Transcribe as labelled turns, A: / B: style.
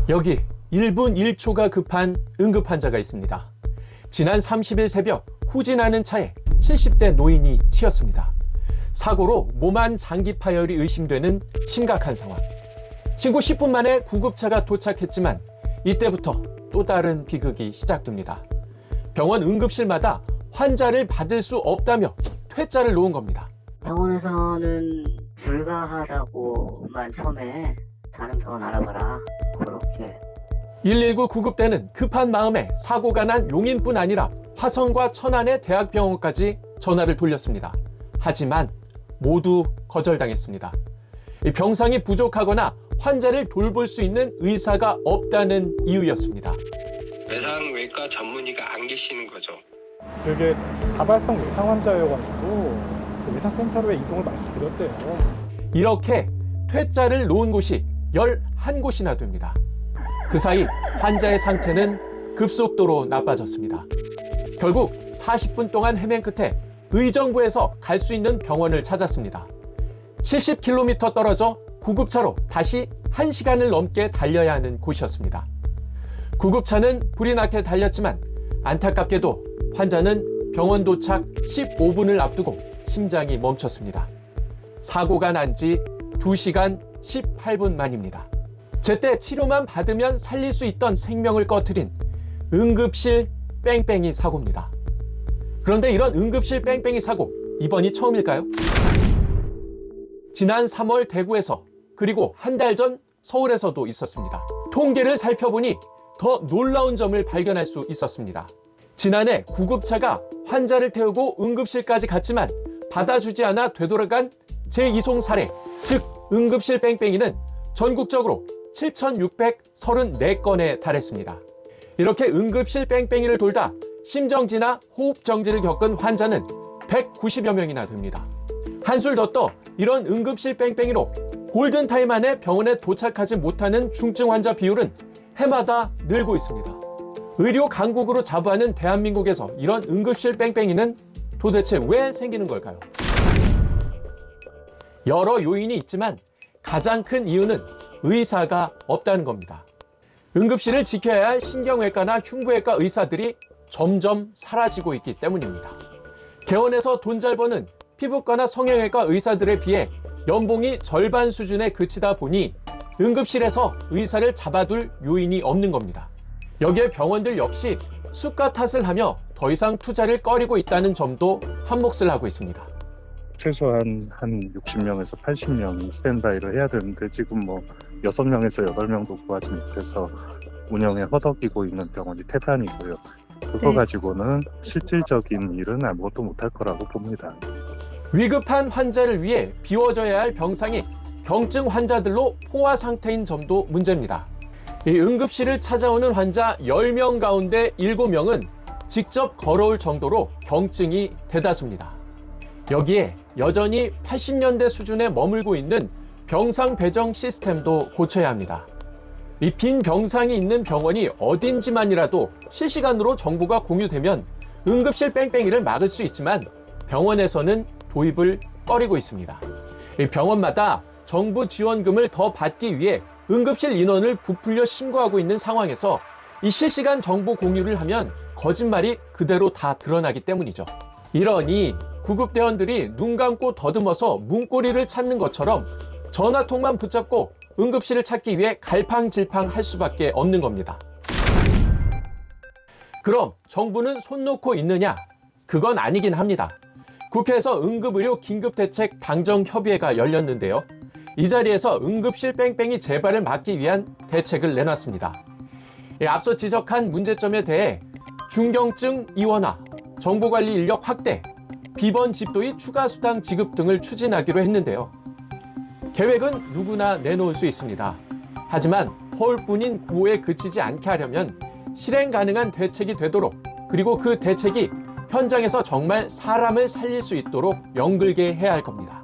A: 여기 1분 1초가 급한 응급 환자가 있습니다. 지난 30일 새벽 후진하는 차에 70대 노인이 치였습니다. 사고로 몸 안 장기 파열이 의심되는 심각한 상황. 신고 10분 만에 구급차가 도착했지만 이때부터 또 다른 비극이 시작됩니다. 병원 응급실마다 환자를 받을 수 없다며 퇴짜를 놓은 겁니다.
B: 병원에서는 불가하다고만 처음에 다른 병원 알아봐라 그렇게.
A: 119 구급대는 급한 마음에 사고가 난 용인뿐 아니라 화성과 천안의 대학병원까지 전화를 돌렸습니다. 하지만 모두 거절당했습니다. 병상이 부족하거나 환자를 돌볼 수 있는 의사가 없다는 이유였습니다.
C: 외상외과 전문의가 안 계시는 거죠.
D: 그게 다발성 외상 환자여가지고 그 외상센터로 이송을 말씀드렸대요.
A: 이렇게 퇴짜를 놓은 곳이 11곳이나 됩니다. 그 사이 환자의 상태는 급속도로 나빠졌습니다. 결국 40분 동안 헤맨 끝에 의정부에서 갈 수 있는 병원을 찾았습니다. 70km 떨어져 구급차로 다시 1시간을 넘게 달려야 하는 곳이었습니다. 구급차는 불이 나게 달렸지만 안타깝게도 환자는 병원 도착 15분을 앞두고 심장이 멈췄습니다. 사고가 난 지 2시간 18분 만입니다. 제때 치료만 받으면 살릴 수 있던 생명을 꺼트린 응급실 뺑뺑이 사고입니다. 그런데 이런 응급실 뺑뺑이 사고, 이번이 처음일까요? 지난 3월 대구에서, 그리고 한 달 전 서울에서도 있었습니다. 통계를 살펴보니 더 놀라운 점을 발견할 수 있었습니다. 지난해 구급차가 환자를 태우고 응급실까지 갔지만 받아주지 않아 되돌아간 재이송 사례, 즉 응급실 뺑뺑이는 전국적으로 7,634건에 달했습니다. 이렇게 응급실 뺑뺑이를 돌다 심정지나 호흡정지를 겪은 환자는 190여 명이나 됩니다. 한술 더 떠 이런 응급실 뺑뺑이로 골든타임 안에 병원에 도착하지 못하는 중증 환자 비율은 해마다 늘고 있습니다. 의료 강국으로 자부하는 대한민국에서 이런 응급실 뺑뺑이는 도대체 왜 생기는 걸까요? 여러 요인이 있지만 가장 큰 이유는 의사가 없다는 겁니다. 응급실을 지켜야 할 신경외과나 흉부외과 의사들이 점점 사라지고 있기 때문입니다. 개원에서 돈 잘 버는 피부과나 성형외과 의사들에 비해 연봉이 절반 수준에 그치다 보니 응급실에서 의사를 잡아둘 요인이 없는 겁니다. 여기에 병원들 역시 수가 탓을 하며 더 이상 투자를 꺼리고 있다는 점도 한몫을 하고 있습니다.
E: 최소한 한 60명에서 80명이 스탠바이를 해야 되는데 지금 뭐 6명에서 8명도 구하지 못해서 운영에 허덕이고 있는 병원이 태반이고요. 그거 가지고는 실질적인 일은 아무것도 못할 거라고 봅니다.
A: 위급한 환자를 위해 비워져야 할 병상이 경증 환자들로 포화 상태인 점도 문제입니다. 이 응급실을 찾아오는 환자 10명 가운데 7명은 직접 걸어올 정도로 경증이 대다수입니다. 여기에 여전히 80년대 수준에 머물고 있는 병상 배정 시스템도 고쳐야 합니다. 이 빈 병상이 있는 병원이 어딘지만이라도 실시간으로 정보가 공유되면 응급실 뺑뺑이를 막을 수 있지만 병원에서는 도입을 꺼리고 있습니다. 이 병원마다 정부 지원금을 더 받기 위해 응급실 인원을 부풀려 신고하고 있는 상황에서 이 실시간 정보 공유를 하면 거짓말이 그대로 다 드러나기 때문이죠. 이러니 구급대원들이 눈 감고 더듬어서 문고리를 찾는 것처럼 전화통만 붙잡고 응급실을 찾기 위해 갈팡질팡 할 수밖에 없는 겁니다. 그럼 정부는 손 놓고 있느냐? 그건 아니긴 합니다. 국회에서 응급의료 긴급대책 당정협의회가 열렸는데요. 이 자리에서 응급실 뺑뺑이 재발을 막기 위한 대책을 내놨습니다. 앞서 지적한 문제점에 대해 중경증 이원화, 정보관리 인력 확대, 비번 집도의 추가 수당 지급 등을 추진하기로 했는데요. 계획은 누구나 내놓을 수 있습니다. 하지만 허울뿐인 구호에 그치지 않게 하려면 실행 가능한 대책이 되도록, 그리고 그 대책이 현장에서 정말 사람을 살릴 수 있도록 연글게 해야 할 겁니다.